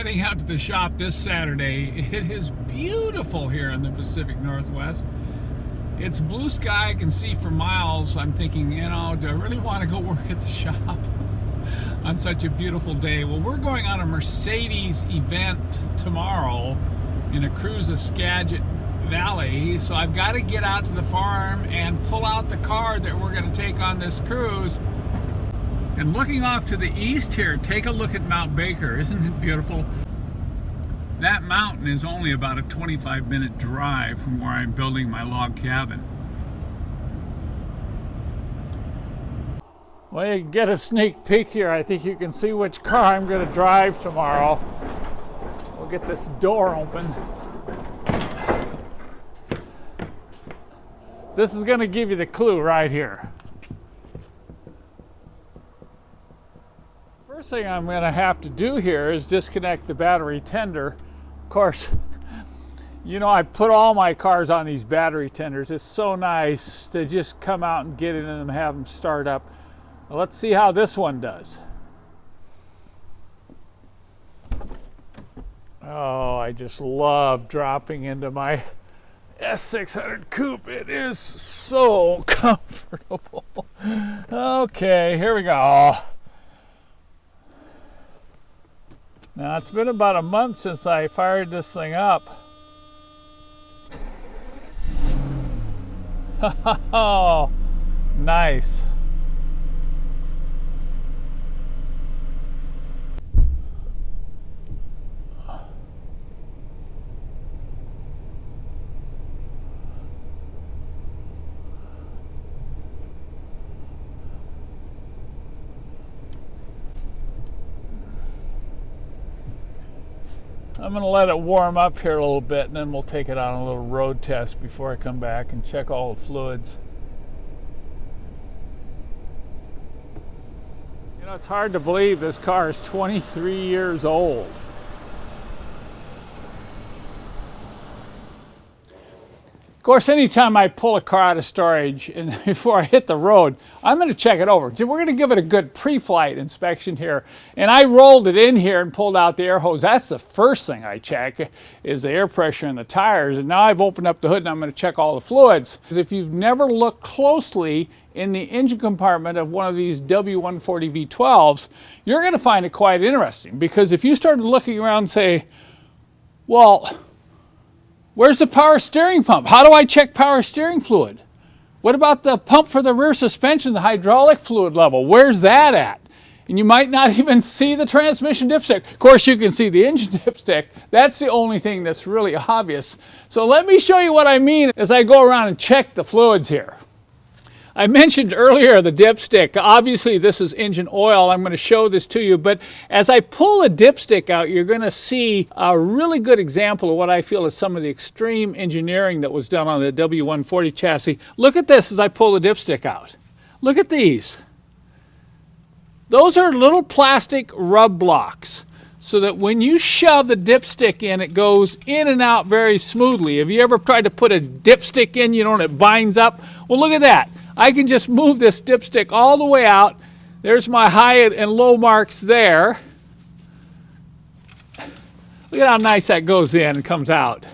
heading out to the shop this Saturday. It is beautiful here in the Pacific Northwest. It's blue sky, I can see for miles. I'm thinking, you know, do I really want to go work at the shop on such a beautiful day? Well, we're going on a Mercedes event tomorrow in a cruise of Skagit Valley, so I've got to get out to the farm and pull out the car that we're going to take on this cruise. And looking off to the east here, take a look at Mount Baker. Isn't it beautiful? That mountain is only about a 25-minute drive from where I'm building my log cabin. Well, you can get a sneak peek here. I think you can see which car I'm going to drive tomorrow. We'll get this door open. This is going to give you the clue right here. First thing I'm going to have to do here is disconnect the battery tender. Of course, you know, I put all my cars on these battery tenders. It's so nice to just come out and get in them and have them start up. Well, let's see how this one does. Oh, I just love dropping into my S600 coupe. It is so comfortable. Okay, here we go. Now, it's been about a month since I fired this thing up. Oh, nice. I'm going to let it warm up here a little bit, and then we'll take it on a little road test before I come back and check all the fluids. You know, it's hard to believe this car is 23 years old. Of course, anytime I pull a car out of storage and before I hit the road, I'm going to check it over. We're going to give it a good pre-flight inspection here. And I rolled it in here and pulled out the air hose. That's the first thing I check, is the air pressure in the tires. And now I've opened up the hood and I'm going to check all the fluids. Because if you've never looked closely in the engine compartment of one of these W140 V12s, you're going to find it quite interesting. Because if you started looking around and say, well, where's the power steering pump? How do I check power steering fluid? What about the pump for the rear suspension, the hydraulic fluid level? Where's that at? And you might not even see the transmission dipstick. Of course, you can see the engine dipstick. That's the only thing that's really obvious. So let me show you what I mean as I go around and check the fluids here. I mentioned earlier the dipstick. Obviously, this is engine oil. I'm going to show this to you. But as I pull the dipstick out, you're going to see a really good example of what I feel is some of the extreme engineering that was done on the W140 chassis. Look at this as I pull the dipstick out. Look at these. Those are little plastic rub blocks, so that when you shove the dipstick in, it goes in and out very smoothly. Have you ever tried to put a dipstick in, you know, and it binds up? Well, look at that. I can just move this dipstick all the way out. There's my high and low marks there. Look at how nice that goes in and comes out.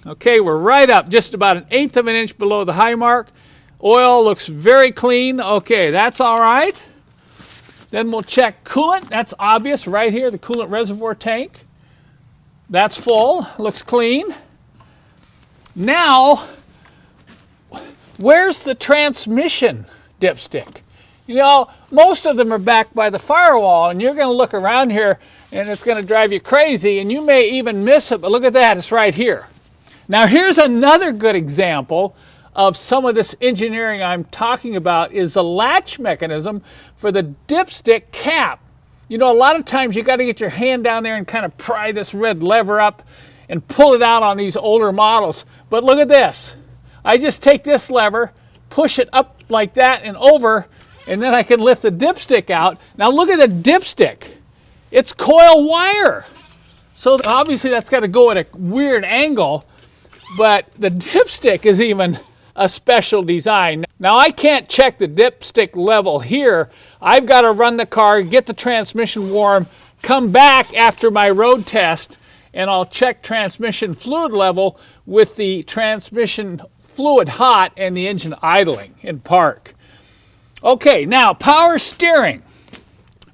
Okay, we're right up, just about 1/8 of an inch below the high mark. Oil looks very clean. Okay, that's all right. Then we'll check coolant. That's obvious right here, the coolant reservoir tank. That's full, looks clean. Now, where's the transmission dipstick? You know, most of them are back by the firewall, and you're going to look around here and it's going to drive you crazy, and you may even miss it, but look at that, it's right here. Now here's another good example of some of this engineering I'm talking about, is the latch mechanism for the dipstick cap. You know, a lot of times you got to get your hand down there and kind of pry this red lever up and pull it out on these older models. But look at this. I just take this lever, push it up like that and over, and then I can lift the dipstick out. Now look at the dipstick. It's coil wire. So obviously that's got to go at a weird angle, but the dipstick is even a special design. Now I can't check the dipstick level here. I've got to run the car, get the transmission warm, come back after my road test and I'll check transmission fluid level with the transmission fluid hot and the engine idling in park. Okay, now power steering.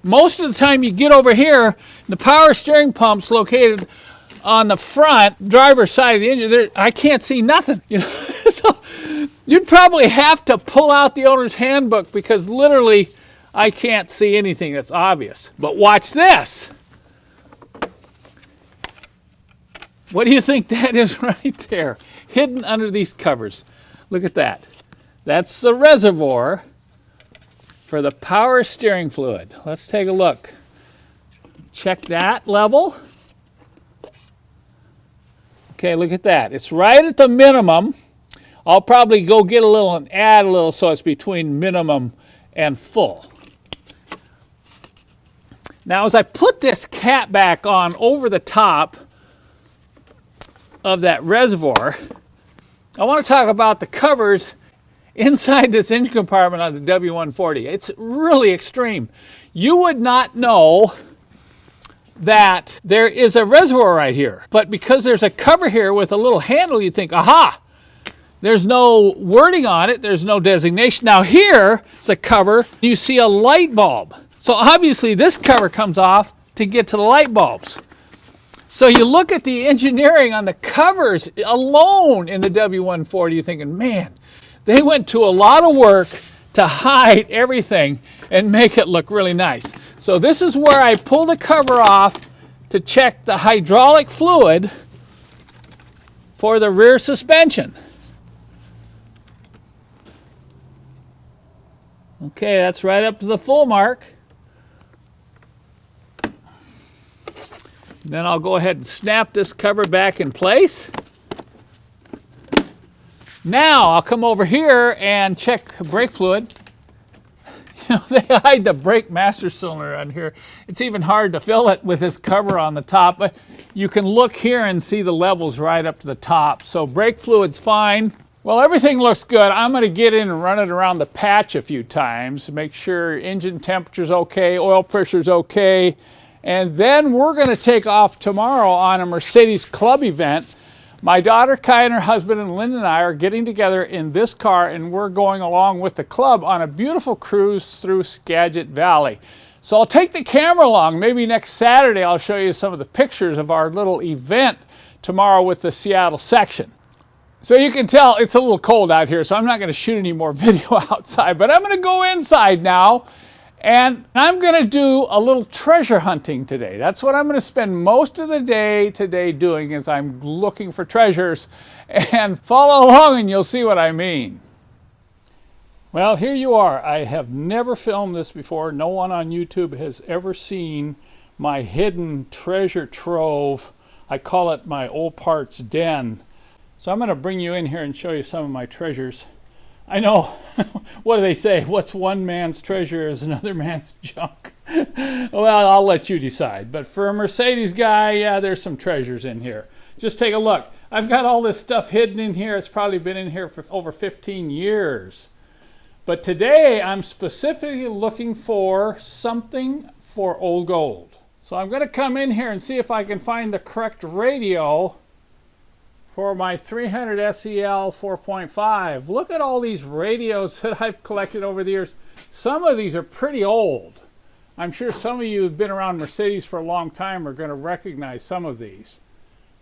Most of the time you get over here, the power steering pump's located on the front driver's side of the engine. I can't see nothing. So you'd probably have to pull out the owner's handbook because literally I can't see anything that's obvious. But watch this. What do you think that is right there? Hidden under these covers. Look at that. That's the reservoir for the power steering fluid. Let's take a look. Check that level. Okay, look at that. It's right at the minimum. I'll probably go get a little and add a little so it's between minimum and full. Now as I put this cap back on over the top of that reservoir, I want to talk about the covers inside this engine compartment on the W140. It's really extreme. You would not know that there is a reservoir right here, but because there's a cover here with a little handle, you think, aha, there's no wording on it, there's no designation. Now here is a cover, you see a light bulb. So obviously this cover comes off to get to the light bulbs. So you look at the engineering on the covers alone in the W140, you're thinking, man, they went to a lot of work to hide everything and make it look really nice. So this is where I pull the cover off to check the hydraulic fluid for the rear suspension. Okay, that's right up to the full mark. Then I'll go ahead and snap this cover back in place. Now I'll come over here and check brake fluid. They hide the brake master cylinder on here. It's even hard to fill it with this cover on the top, but you can look here and see the levels right up to the top. So brake fluid's fine. Well, everything looks good. I'm going to get in and run it around the patch a few times to make sure engine temperature's okay, oil pressure's okay. And then we're going to take off tomorrow on a Mercedes club event. My daughter Kai and her husband and Linda and I are getting together in this car, and we're going along with the club on a beautiful cruise through Skagit Valley. So I'll take the camera along. Maybe next Saturday I'll show you some of the pictures of our little event tomorrow with the Seattle section. So you can tell it's a little cold out here, so I'm not going to shoot any more video outside, but I'm going to go inside now. And I'm going to do a little treasure hunting today. That's what I'm going to spend most of the day today doing, is I'm looking for treasures. And follow along and you'll see what I mean. Well, here you are. I have never filmed this before. No one on YouTube has ever seen my hidden treasure trove. I call it my old parts den. So I'm going to bring you in here and show you some of my treasures. I know, what do they say? What's one man's treasure is another man's junk. Well, I'll let you decide. But for a Mercedes guy, yeah, there's some treasures in here. Just take a look. I've got all this stuff hidden in here. It's probably been in here for over 15 years. But today, I'm specifically looking for something for old gold. So I'm going to come in here and see if I can find the correct radio for my 300 SEL 4.5. Look at all these radios that I've collected over the years. Some of these are pretty old. I'm sure some of you who've been around Mercedes for a long time are going to recognize some of these.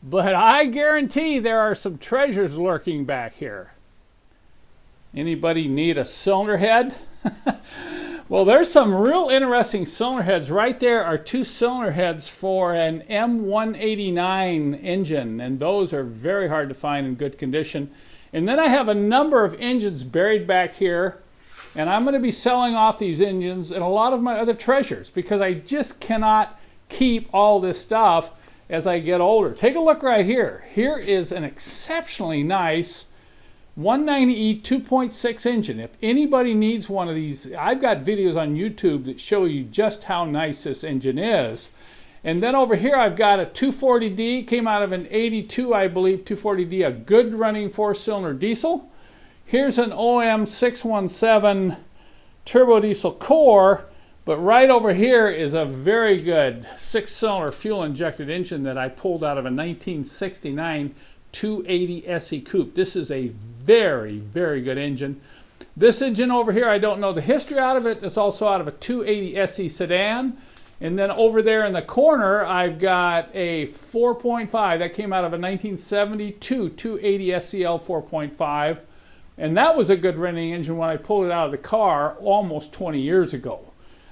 But I guarantee there are some treasures lurking back here. Anybody need a cylinder head? Well, there's some real interesting cylinder heads. Right there are two cylinder heads for an M189 engine, and those are very hard to find in good condition. And then I have a number of engines buried back here, and I'm going to be selling off these engines and a lot of my other treasures because I just cannot keep all this stuff as I get older. Take a look right here. Here is an exceptionally nice 190E 2.6 engine. If anybody needs one of these, I've got videos on YouTube that show you just how nice this engine is. And then over here I've got a 240D, came out of an 82, I believe, 240D, a good running 4-cylinder diesel. Here's an OM 617 turbo diesel core But right over here is a very good 6-cylinder fuel-injected engine that I pulled out of a 1969 280 SE Coupe. This is a very, very good engine. This engine over here, I don't know the history out of it. It's also out of a 280 SE sedan. And then over there in the corner, I've got a 4.5. That came out of a 1972 280 SEL 4.5. And that was a good running engine when I pulled it out of the car almost 20 years ago.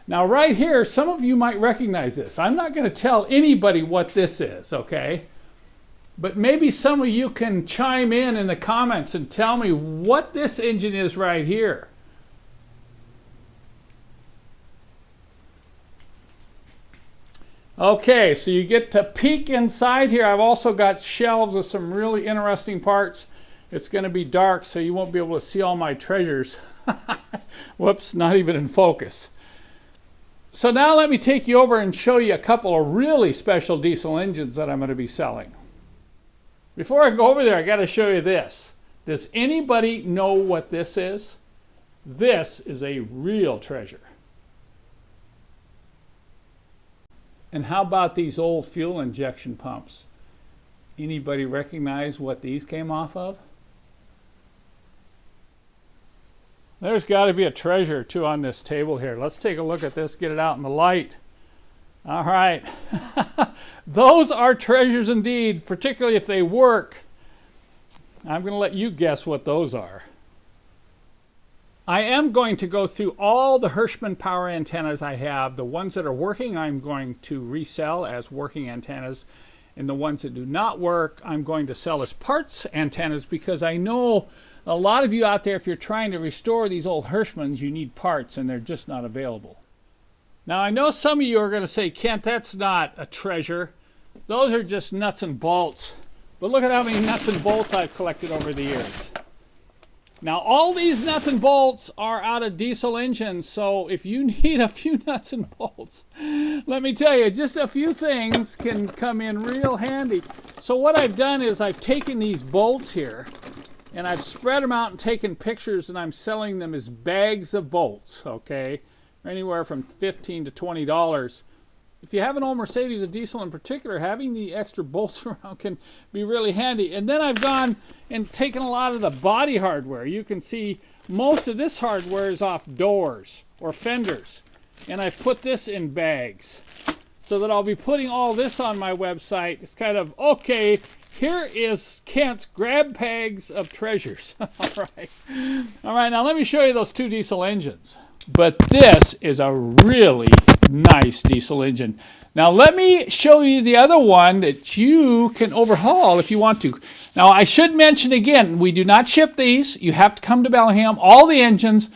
Now right here, some of you might recognize this. I'm not going to tell anybody what this is, okay? But maybe some of you can chime in the comments and tell me what this engine is right here. Okay, so you get to peek inside here. I've also got shelves of some really interesting parts. It's going to be dark, so you won't be able to see all my treasures. Whoops, not even in focus. So now let me take you over and show you a couple of really special diesel engines that I'm going to be selling. Before I go over there, I got to show you this. Does anybody know what this is? This is a real treasure. And how about these old fuel injection pumps? Anybody recognize what these came off of? There's got to be a treasure or two on this table here. Let's take a look at this, get it out in the light. All right. Those are treasures indeed, particularly if they work. I'm going to let you guess what those are. I am going to go through all the Hirschman power antennas I have. The ones that are working, I'm going to resell as working antennas. And the ones that do not work, I'm going to sell as parts antennas, because I know a lot of you out there, if you're trying to restore these old Hirschmans, you need parts and they're just not available. Now I know some of you are going to say, Kent, that's not a treasure. Those are just nuts and bolts. But look at how many nuts and bolts I've collected over the years. Now all these nuts and bolts are out of diesel engines, so if you need a few nuts and bolts, let me tell you, just a few things can come in real handy. So what I've done is I've taken these bolts here and I've spread them out and taken pictures, and I'm selling them as bags of bolts, okay? Anywhere from $15 to $20. If you have an old Mercedes, a diesel in particular, having the extra bolts around can be really handy. And then I've gone and taken a lot of the body hardware. You can see most of this hardware is off doors or fenders. And I've put this in bags so that I'll be putting all this on my website. It's kind of, okay, here is Kent's grab bags of treasures. All right. All right, now let me show you those two diesel engines. But this is a really nice diesel engine. Now let me show you the other one that you can overhaul if you want to. Now I should mention again, we do not ship these. You have to come to Bellingham. All the engines,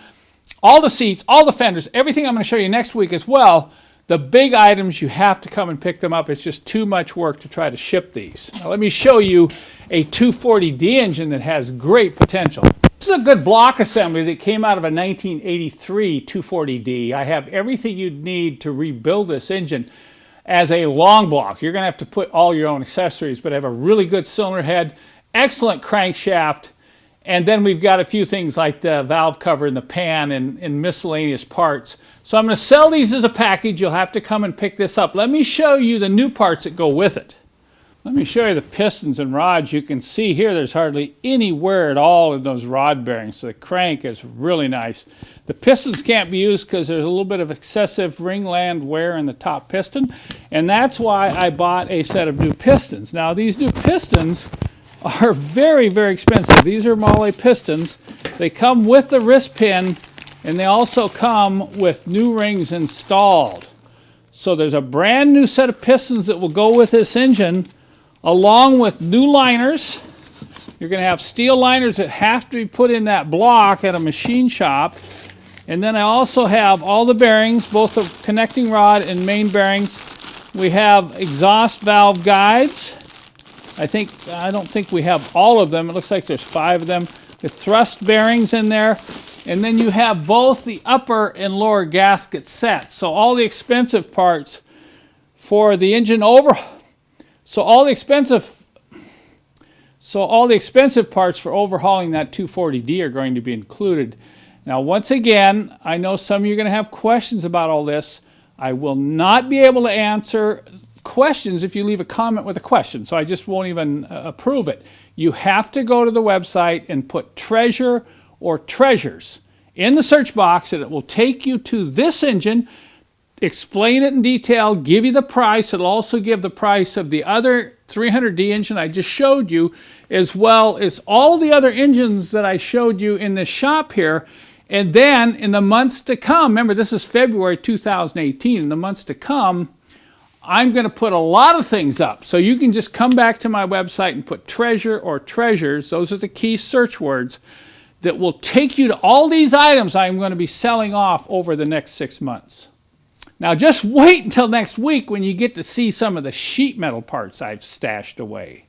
all the seats, all the fenders, everything I'm going to show you next week as well. The big items, you have to come and pick them up. It's just too much work to try to ship these. Now let me show you a 240D engine that has great potential. This is a good block assembly that came out of a 1983 240D. I have everything you'd need to rebuild this engine as a long block. You're going to have to put all your own accessories, but I have a really good cylinder head, excellent crankshaft, and then we've got a few things like the valve cover and the pan and miscellaneous parts. So I'm going to sell these as a package. You'll have to come and pick this up. Let me show you the new parts that go with it. Let me show you the pistons and rods. You can see here there's hardly any wear at all in those rod bearings. So the crank is really nice. The pistons can't be used because there's a little bit of excessive ringland wear in the top piston. And that's why I bought a set of new pistons. Now these new pistons are very, very expensive. These are Mahle pistons. They come with the wrist pin, and they also come with new rings installed. So there's a brand new set of pistons that will go with this engine, along with new liners. You're going to have steel liners that have to be put in that block at a machine shop. And then I also have all the bearings, both the connecting rod and main bearings. We have exhaust valve guides. I don't think we have all of them. It looks like there's 5 of them. The thrust bearings in there. And then you have both the upper and lower gasket sets. So all the expensive parts for the engine So all the expensive parts for overhauling that 240D are going to be included. Now, once again, I know some of you are going to have questions about all this. I will not be able to answer questions if you leave a comment with a question, so I just won't even approve it. You have to go to the website and put treasure or treasures in the search box, and it will take you to this engine, explain it in detail, give you the price. It'll also give the price of the other 300D engine I just showed you, as well as all the other engines that I showed you in this shop here. And then in the months to come, remember this is February 2018, in the months to come, I'm going to put a lot of things up. So you can just come back to my website and put treasure or treasures. Those are the key search words that will take you to all these items I'm going to be selling off over the next 6 months. Now just wait until next week when you get to see some of the sheet metal parts I've stashed away.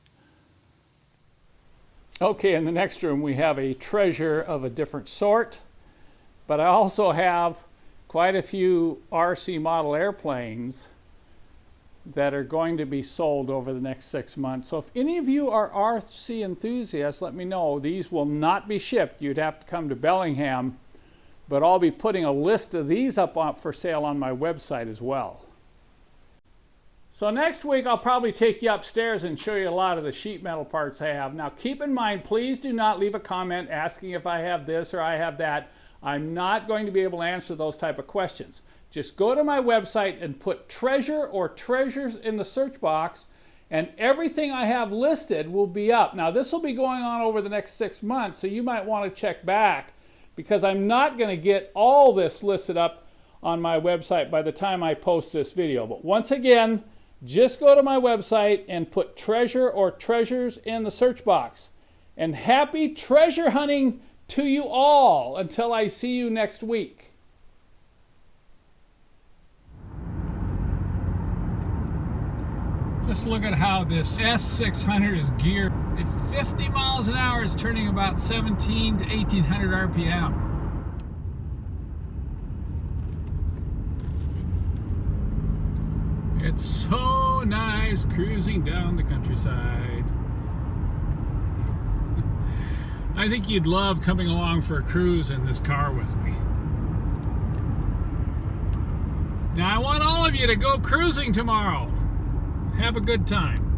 Okay, in the next room we have a treasure of a different sort. But I also have quite a few RC model airplanes that are going to be sold over the next 6 months. So if any of you are RC enthusiasts, let me know. These will not be shipped. You'd have to come to Bellingham, but I'll be putting a list of these up for sale on my website as well. So next week I'll probably take you upstairs and show you a lot of the sheet metal parts I have. Now keep in mind, please do not leave a comment asking if I have this or I have that. I'm not going to be able to answer those type of questions. Just go to my website and put treasure or treasures in the search box, and everything I have listed will be up. Now this will be going on over the next 6 months, so you might want to check back, because I'm not going to get all this listed up on my website by the time I post this video. But once again, just go to my website and put treasure or treasures in the search box. And happy treasure hunting to you all until I see you next week. Just look at how this S600 is geared. At 50 miles an hour, it's turning about 17 to 1800 RPM. It's so nice cruising down the countryside. I think you'd love coming along for a cruise in this car with me. Now I want all of you to go cruising tomorrow. Have a good time.